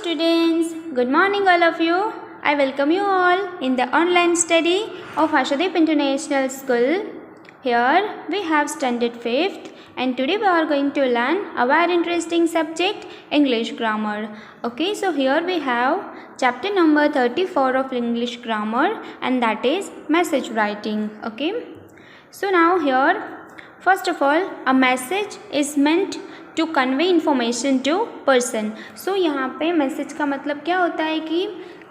students, good morning all of you. I welcome you all in the online study of Ashadeep International School. Here we have standard 5th and today we are going to learn a very interesting subject, English grammar. Okay, so here we have chapter number 34 of English grammar and that is message writing. Okay, so now here first of all a message is meant to convey information to person. So यहाँ पे message का मतलब क्या होता है कि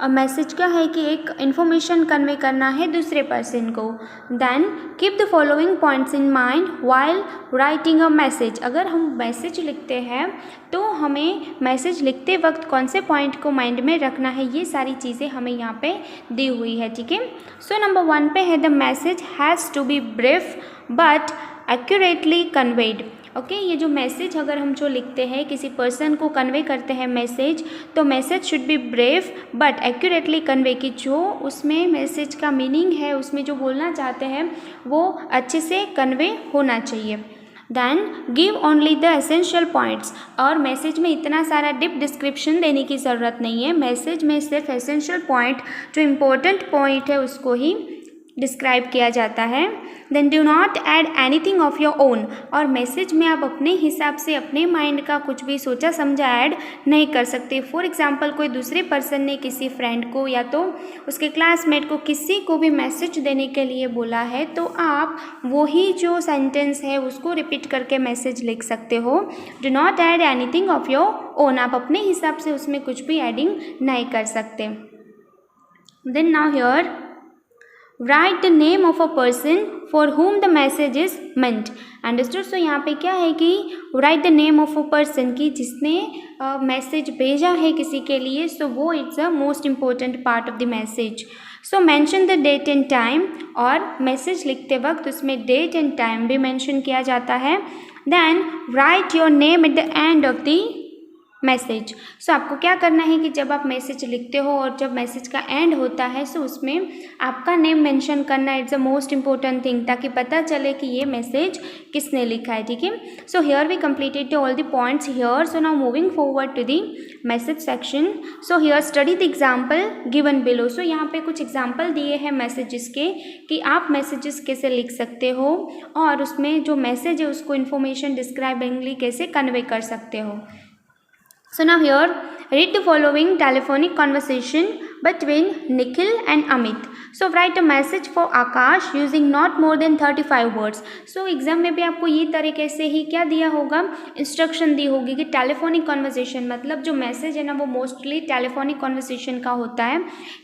message का है कि एक इन्फॉर्मेशन कन्वे करना है दूसरे पर्सन को. Then keep the following points in mind while writing a message. अगर हम मैसेज लिखते हैं तो हमें मैसेज लिखते वक्त कौन से पॉइंट को माइंड में रखना है, ये सारी चीज़ें हमें यहाँ पे दी हुई है. ठीक है, सो नंबर 1 पे है the message has to be brief but accurately conveyed. Okay, ये जो मैसेज अगर हम जो लिखते हैं किसी पर्सन को कन्वे करते हैं मैसेज, तो message should be brief but accurately convey, कि जो उसमें मैसेज का मीनिंग है, उसमें जो बोलना चाहते हैं वो अच्छे से कन्वे होना चाहिए. Then give only the essential points. और मैसेज में इतना सारा डीप डिस्क्रिप्शन देने की ज़रूरत नहीं है. मैसेज में सिर्फ एसेंशियल पॉइंट, जो इम्पोर्टेंट पॉइंट है उसको ही डिस्क्राइब किया जाता है. Then do not add anything of your own. और मैसेज में आप अपने हिसाब से अपने माइंड का कुछ भी सोचा समझा ऐड नहीं कर सकते. फॉर एग्जांपल कोई दूसरे पर्सन ने किसी फ्रेंड को या तो उसके क्लासमेट को किसी को भी मैसेज देने के लिए बोला है, तो आप वही जो सेंटेंस है उसको रिपीट करके मैसेज लिख सकते हो. Do not add anything of your own. आप अपने हिसाब से उसमें कुछ भी एडिंग नहीं कर सकते. Then now here write the name of a person for whom the message is meant. Understood? So यहाँ पे क्या है कि write the name of a person, कि जिसने मैसेज भेजा है किसी के लिए, so वो it's a most important part of the message. So mention the date and time. और मैसेज लिखते वक्त उसमें date and time भी mention किया जाता है. Then write your name at the end of the message. So आपको क्या करना है कि जब आप मैसेज लिखते हो और जब मैसेज का एंड होता है, सो उसमें आपका नेम मेंशन करना it's a most important thing, ताकि पता चले कि ये मैसेज किसने लिखा है. ठीक है, so here we completed all the points here. So now moving forward to the message section. So here study the example given below. So यहाँ पे कुछ एग्जाम्पल दिए हैं मैसेजेस के, कि आप मैसेजेस कैसे लिख सकते हो और उसमें जो मैसेज है उसको इन्फॉर्मेशन डिस्क्राइबिंगली कैसे कन्वे कर सकते हो. So now here read the following telephonic conversation between Nikhil and Amit. So write a message for Akash using not more than 35 words. So exam में भी आपको ये तरीके से ही क्या दिया होगा, इंस्ट्रक्शन दी होगी कि टेलीफोनिक कॉन्वर्सेशन, मतलब जो मैसेज है ना वो मोस्टली टेलीफोनिक कॉन्वर्सेशन का होता है,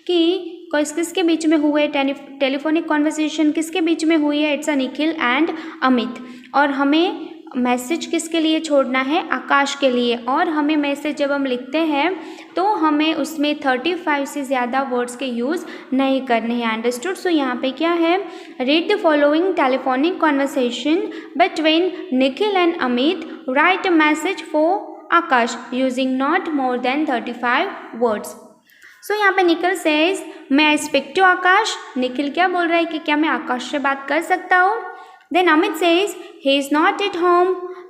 कि किसके बीच में हुए टेलीफोनिक कॉन्वर्सेशन, किसके बीच में हुई है, it's a Nikhil and Amit. और हमें मैसेज किसके लिए छोड़ना है, आकाश के लिए. और हमें मैसेज जब हम लिखते हैं तो हमें उसमें 35 से ज़्यादा वर्ड्स के यूज़ नहीं करने हैं. अंडरस्टूड? सो यहाँ पे क्या है, read the following telephonic conversation between Nikhil and Amit. Write a message for Akash using not more than 35 words. So यहाँ पे निखिल सेज मैं I speak to Akash. Nikhil क्या बोल रहा है कि क्या मैं आकाश से बात कर सकता हूँ. Then Amit says he is not at home.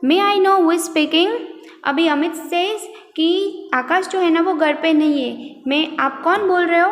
May I know who is speaking? अभी अमित says कि आकाश जो है ना वो घर पे नहीं है. आप कौन बोल रहे हो.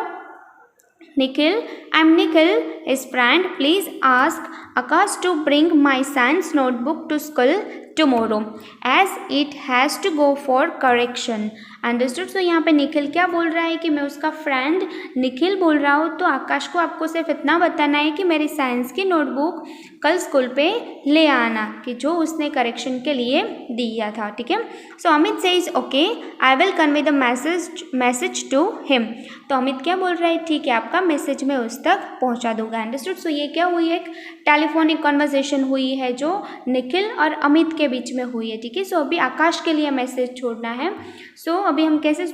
Nikhil I am Nikhil, his friend. Please ask Akash to bring my son's notebook to school tomorrow as it has to go for correction. Understood? So यहाँ पे निखिल क्या बोल रहा है कि मैं उसका फ्रेंड निखिल बोल रहा हूँ, तो आकाश को आपको सिर्फ इतना बताना है कि मेरी साइंस की नोटबुक कल स्कूल पे ले आना, कि जो उसने करेक्शन के लिए दिया था. ठीक है, so Amit says okay I will convey the message to him. तो अमित क्या बोल रहा है, ठीक है आपका मैसेज मैं उस तक पहुँचा दूंगा. अंडरस्टूड? सो ये क्या हुई, एक टेलीफोनिक कॉन्वर्सेशन हुई है जो निखिल और अमित के बीच में हुई है. ठीक है, सो अभी आकाश के लिए मैसेज छोड़ना है. सो अभी हम कैसे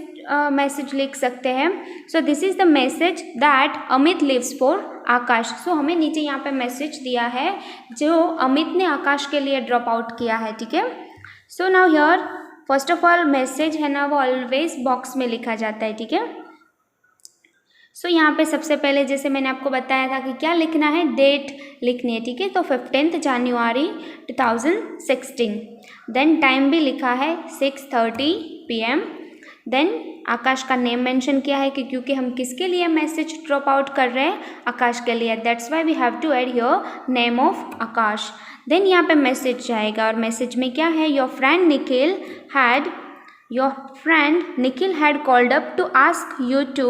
मैसेज लिख सकते हैं. So this is the message that Amit leaves for Akash. So हमें नीचे यहाँ पे मैसेज दिया है जो अमित ने आकाश के लिए ड्रॉप आउट किया है. ठीक है, सो now here first of all message है ना वो ऑलवेज बॉक्स में लिखा जाता है. ठीक है, सो यहाँ पे सबसे पहले जैसे मैंने आपको बताया था कि क्या लिखना है, डेट लिखनी है. ठीक है, तो 15 जनवरी 2016. देन टाइम भी लिखा है 6:30 PM. देन आकाश का नेम मेंशन किया है कि क्योंकि हम किसके लिए मैसेज ड्रॉप आउट कर रहे हैं, आकाश के लिए, that's why we have to add here name of Akash. Then यहाँ पे मैसेज जाएगा और मैसेज में क्या है, your friend Nikhil had called up to ask you to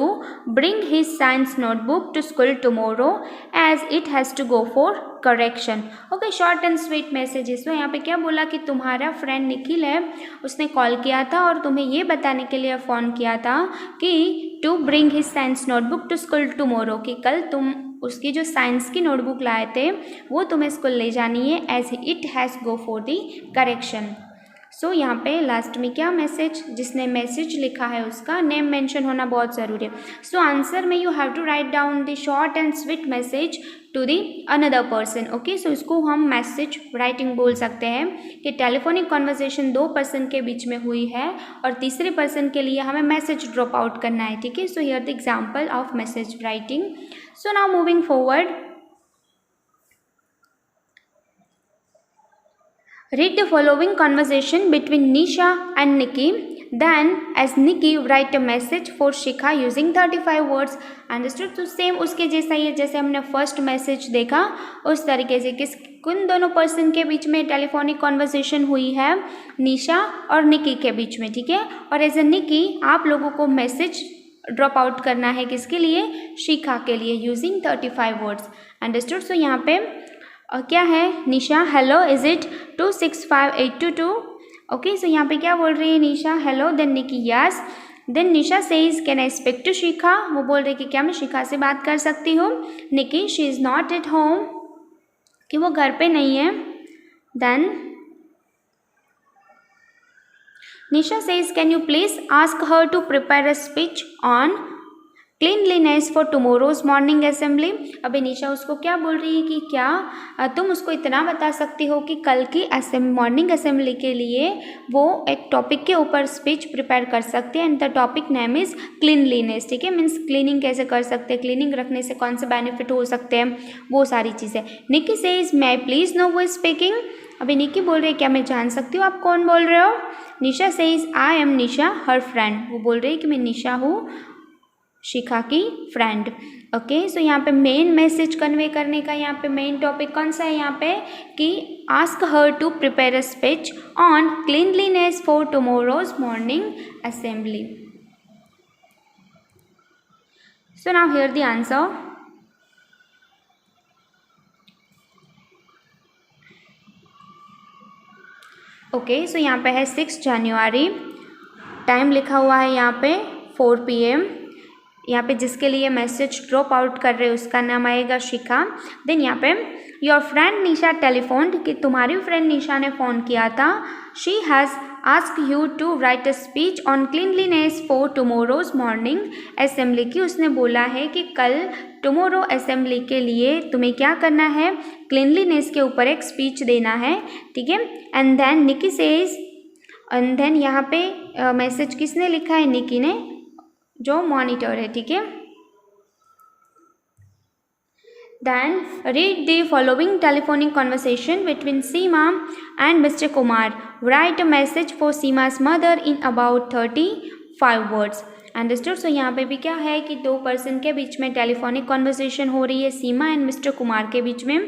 bring his science notebook to school tomorrow as it has to go for correction। Okay, short and sweet messages. तो यहाँ पे क्या बोला कि तुम्हारा फ्रेंड निखिल है, उसने कॉल किया था और तुम्हें ये बताने के लिए फ़ोन किया था कि to bring his science notebook to school tomorrow, कि कल तुम उसकी जो साइंस की नोटबुक लाए थे वो तुम्हें स्कूल ले जानी है, as it has go for the correction. So यहाँ पे लास्ट में क्या मैसेज, जिसने मैसेज लिखा है उसका नेम मेंशन होना बहुत ज़रूरी है। सो आंसर में you have to write down the short and sweet message to the another person. Okay, so इसको हम मैसेज राइटिंग बोल सकते हैं कि टेलीफोनिक कॉन्वर्सेशन 2 पर्सन के बीच में हुई है और तीसरे पर्सन के लिए हमें मैसेज ड्रॉप आउट करना है। ठीक है, so here the example of message writing. So now moving forward, read the following conversation between Nisha and Nikki. Then as Nikki write a message for Shikha using 35 words. Understood? तो same उसके जैसा ही है जैसे हमने first message देखा उस तरीके से किन दोनों पर्सन के बीच में टेलीफोनिक कॉन्वर्सेशन हुई है, निशा और निकी के बीच में। ठीक है, और एज ए निकी आप लोगों को मैसेज ड्रॉप आउट करना है किसके लिए, शिखा के लिए, यूजिंग 35 वर्ड्स। अंडरस्टूड? सो यहाँ पे क्या है, Nisha hello is it 265822। Okay, so यहाँ पे क्या बोल रही है Nisha, hello, then Nikki yes, then Nisha says can I speak to Shikha, वो बोल रही है कि क्या मैं शिखा से बात कर सकती हूँ। Nikki she is not at home, कि वो घर पे नहीं है। Then Nisha says can you please ask her to prepare a speech on cleanliness for tomorrow's morning assembly. अभी निशा उसको क्या बोल रही है कि क्या तुम उसको इतना बता सकती हो कि कल की मॉर्निंग असेंबली के लिए वो एक टॉपिक के ऊपर स्पीच प्रिपेयर कर सकते हैं, and the topic name is cleanliness. ठीक है, मीन्स क्लीनिंग कैसे कर सकते हैं, क्लीनिंग रखने से कौन से बेनिफिट हो सकते हैं, वो सारी चीज़ें। Nikki says may I please know who is speaking. अभी निकी बोल रही है क्या मैं जान सकती हूँ आप कौन बोल रहे हो। Nisha says I am Nisha her friend, वो बोल रही है कि मैं निशा हूँ शिखा की फ्रेंड। ओके, सो यहाँ पे मेन मैसेज कन्वे करने का यहाँ पे मेन टॉपिक कौन सा है यहाँ पे, कि ask her to prepare a speech on cleanliness for tomorrow's morning assembly. So now here the answer. Okay, so यहाँ पे है 6 जनवरी, टाइम लिखा हुआ है यहाँ पे 4 PM। यहाँ पे जिसके लिए मैसेज ड्रॉप आउट कर रहे हैं उसका नाम आएगा शिखा। देन यहाँ पे योर फ्रेंड निशा टेलीफोन्ड, कि तुम्हारी फ्रेंड निशा ने फ़ोन किया था। She has ask you to write a speech on cleanliness for tomorrow's morning assembly, की उसने बोला है कि कल टुमारो असेंबली के लिए तुम्हें क्या करना है, क्लीनलीनेस के ऊपर एक स्पीच देना है। ठीक है, and then Niki says, and then यहाँ पे मैसेज किसने लिखा है, निकी ने, जो मॉनिटर है। ठीक है, then read the following telephonic conversation between Seema and mister Kumar, write a message for सीमा's mother in about 35 words. Understood? So यहाँ पे भी क्या है कि 2 पर्सन के बीच में टेलीफोनिक कॉन्वर्सेशन हो रही है, सीमा एंड मिस्टर कुमार के बीच में,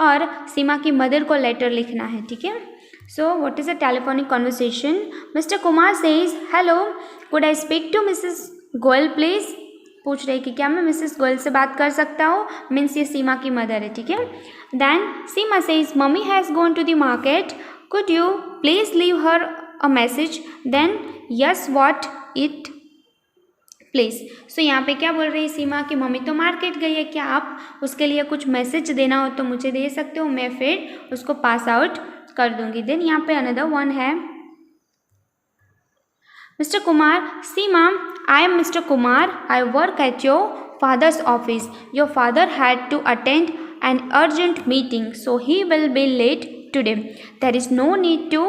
और सीमा की मदर को लेटर लिखना है। ठीक है, so what is a telephonic conversation. Mister Kumar says hello could I speak to missus Goyal please, पूछ रही कि क्या मैं मिसेस गोयल से बात कर सकता हूँ, मीन्स ये सीमा की मदर है। ठीक है, then Seema says mummy has gone to the market, could you please leave her a message, then yes what it please. So यहाँ पे क्या बोल रही है सीमा की मम्मी तो मार्केट गई है, क्या आप उसके लिए कुछ मैसेज देना हो तो मुझे दे सकते हो, मैं फिर उसको पास आउट कर दूँगी। देन यहाँ पे अनदर वन है mister Kumar, Seema I am Mr. Kumar, I work at your father's office. Your father had to attend an urgent meeting, so he will be late today. There is no need to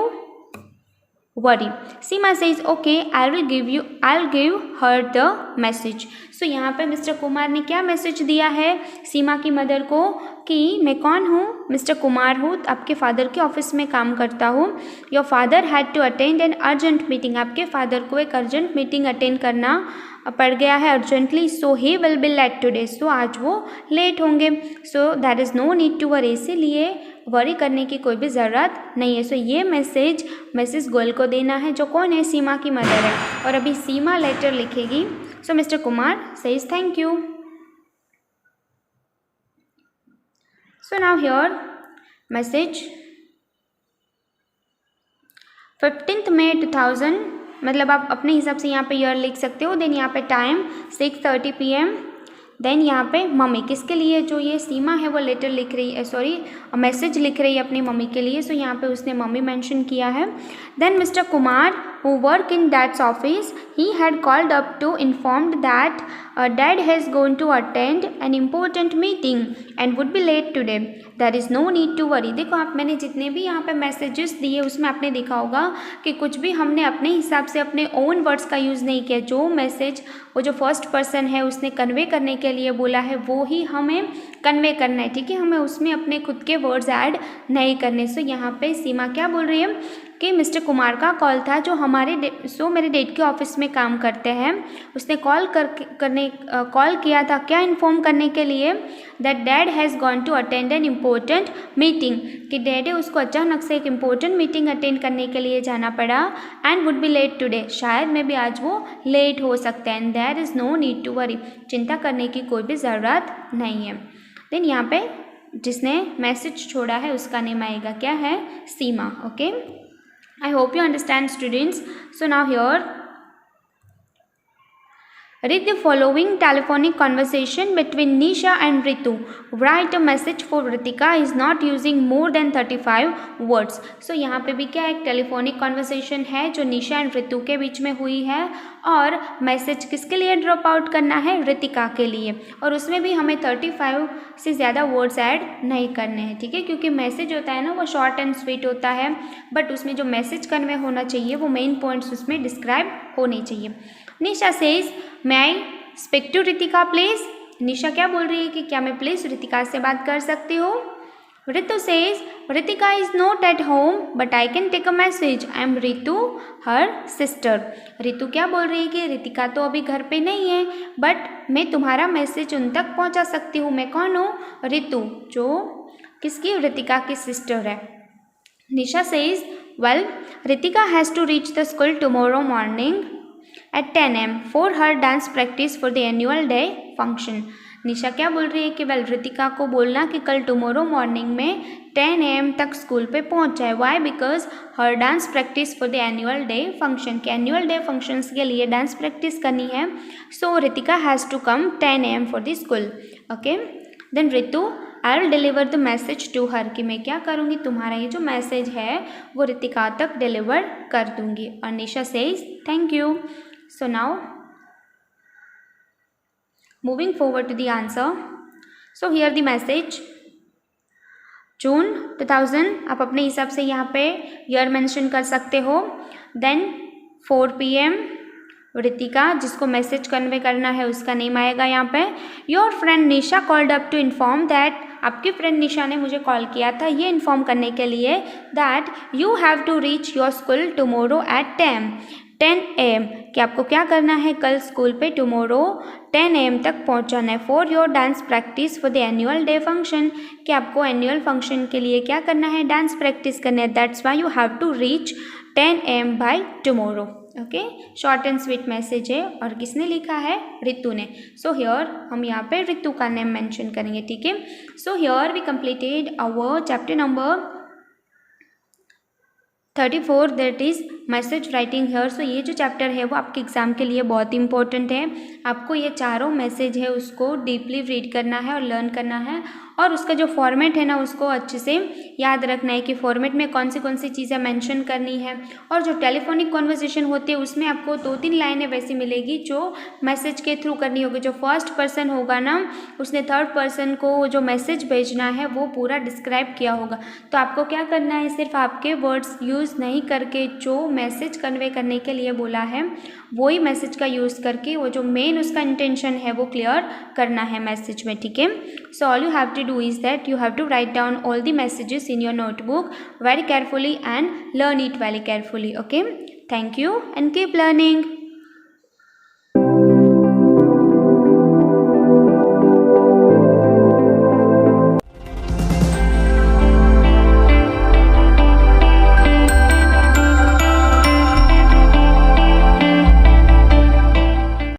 worry. Seema says, okay, I'll give her the message. So यहाँ पे mister Kumar ने क्या message दिया है सीमा की mother को, कि मैं कौन हूँ, मिस्टर कुमार हूँ, आपके फादर के ऑफिस में काम करता हूँ। Your father had to attend an urgent meeting, आपके फादर को एक अर्जेंट मीटिंग अटेंड करना पड़ गया है urgently, so he will be late today, so आज वो लेट होंगे। So that is no need to worry, इसीलिए वरी करने की कोई भी ज़रूरत नहीं है। सो ये मैसेज गर्ल को देना है, जो कौन है, सीमा की मदर है, और अभी सीमा लेटर लिखेगी। So mister Kumar says thank you. So now here message 15 May 2000, मतलब आप अपने हिसाब से यहाँ पे ईयर लिख सकते हो। देन यहाँ पे टाइम 6:30 PM। देन यहाँ पे मम्मी, किसके लिए, जो ये सीमा है वो लेटर लिख रही है, सॉरी मैसेज लिख रही है अपनी मम्मी के लिए। सो यहाँ पे उसने मम्मी मेंशन किया है। Then mister Kumar who work in dad's office, he had called up to informed that dad has gone to attend an important meeting and would be late today. There is no need to worry। देखो आप, मैंने जितने भी यहाँ पे messages दिए उसमें आपने देखा होगा कि कुछ भी हमने अपने हिसाब से अपने ओन वर्ड्स का यूज़ नहीं किया। जो मैसेज वो जो फर्स्ट पर्सन है उसने कन्वे करने के लिए बोला है वो ही हमें कन्वे करना है, ठीक है। हमें उसमें अपने खुद के वर्ड्स ऐड नहीं करने। सो यहाँ पे सीमा क्या बोल रही है कि मिस्टर कुमार का कॉल था, जो हमारे मेरे डैड के ऑफिस में काम करते हैं। उसने कॉल किया था क्या, इन्फॉर्म करने के लिए that dad has gone to attend an important meeting, कि डैड उसको अचानक से एक इम्पोर्टेंट मीटिंग अटेंड करने के लिए जाना पड़ा। And would be late today, शायद में भी आज वो लेट हो सकता है। And there is no need to worry, चिंता करने की कोई भी ज़रूरत नहीं है। देन यहाँ पे जिसने मैसेज छोड़ा है उसका नेम आएगा क्या है, Seema. Okay, I hope you understand students. So now here read the following telephonic conversation between Nisha and Ritu. Write a message for Ritika is not using more than 35 words. So यहाँ पे भी क्या एक telephonic conversation है जो निशा and Ritu के बीच में हुई है, और मैसेज किसके लिए ड्रॉप आउट करना है, रितिका के लिए, और उसमें भी हमें 35 से ज़्यादा वर्ड्स ऐड नहीं करने हैं, ठीक है। क्योंकि मैसेज होता है ना वो शॉर्ट एंड स्वीट होता है, बट उसमें जो मैसेज कन्वे होना चाहिए वो मेन पॉइंट्स उसमें डिस्क्राइब होने चाहिए। Nisha says may I speak to Ritika please, Nisha क्या बोल रही है कि क्या मैं प्लीज़ रितिका से बात कर सकती हूँ। Ritu says Ritika is not at home but I can take a message, I am Ritu her sister. Ritu क्या बोल रही है कि रितिका तो अभी घर पे नहीं है, बट मैं तुम्हारा मैसेज उन तक पहुँचा सकती हूँ। मैं कौन हूँ, रितु, जो किसकी, रितिका की सिस्टर है। Nisha says well Ritika has to reach the school tomorrow morning at 10 AM for her dance practice for the annual day function। निशा क्या बोल रही है कि वेल रितिका को बोलना कि कल टुमारो मॉर्निंग में 10 AM तक स्कूल पे पहुंच जाए। Why, because her dance practice for the annual day function, के एनुअल डे फंक्शंस के लिए डांस प्रैक्टिस करनी है। So Ritika has to come 10 AM for the school. Okay, then Ritu I will deliver the message to her, कि मैं क्या करूँगी, तुम्हारा ये जो मैसेज है वो रितिका तक डिलीवर कर दूँगी। और Nisha says thank you. So now moving forward to the answer. So here the message June 2000, आप अपने हिसाब से यहाँ पे ईयर मेंशन कर सकते हो। देन 4 PM रितिका, जिसको मैसेज कन्वे करना है उसका नेम आएगा यहाँ पे। Your friend Nisha called up to inform that, आपकी फ्रेंड निशा ने मुझे कॉल किया था ये इन्फॉर्म करने के लिए that you have to reach your school tomorrow at 10 AM, कि आपको क्या करना है, कल स्कूल पे टुमारो 10 AM तक पहुंचाना है। For your dance practice for the annual day function, कि आपको एनुअल फंक्शन के लिए क्या करना है, डांस प्रैक्टिस करना है। That's why you have to reach 10 AM by tomorrow. Okay, short and sweet message है, और किसने लिखा है, रितु ने। सो हियर हम यहाँ पे रितु का नेम मेंशन करेंगे, ठीक है। So here we completed our chapter number 34, that is message writing here. So ये जो चैप्टर है वो आपके एग्ज़ाम के लिए बहुत इंपॉर्टेंट है। आपको ये चारों मैसेज है उसको डीपली रीड करना है और लर्न करना है, और उसका जो फॉर्मेट है ना उसको अच्छे से याद रखना है कि फॉर्मेट में कौन सी चीज़ें मेंशन करनी है। और जो टेलीफोनिक कॉन्वर्सेशन होती है उसमें आपको 2-3 लाइनें वैसी मिलेगी जो मैसेज के थ्रू करनी होगी। जो फर्स्ट पर्सन होगा ना उसने थर्ड पर्सन को जो मैसेज भेजना है वो पूरा डिस्क्राइब किया होगा। तो आपको क्या करना है, सिर्फ आपके वर्ड्स यूज़ नहीं करके जो मैसेज कन्वे करने के लिए बोला है वही मैसेज का यूज़ करके वो जो मेन उसका इंटेंशन है वो क्लियर करना है मैसेज में, ठीक है। So all you have to do is that you have to write down all the messages in your notebook very carefully and learn it very carefully. Okay, thank you and keep learning.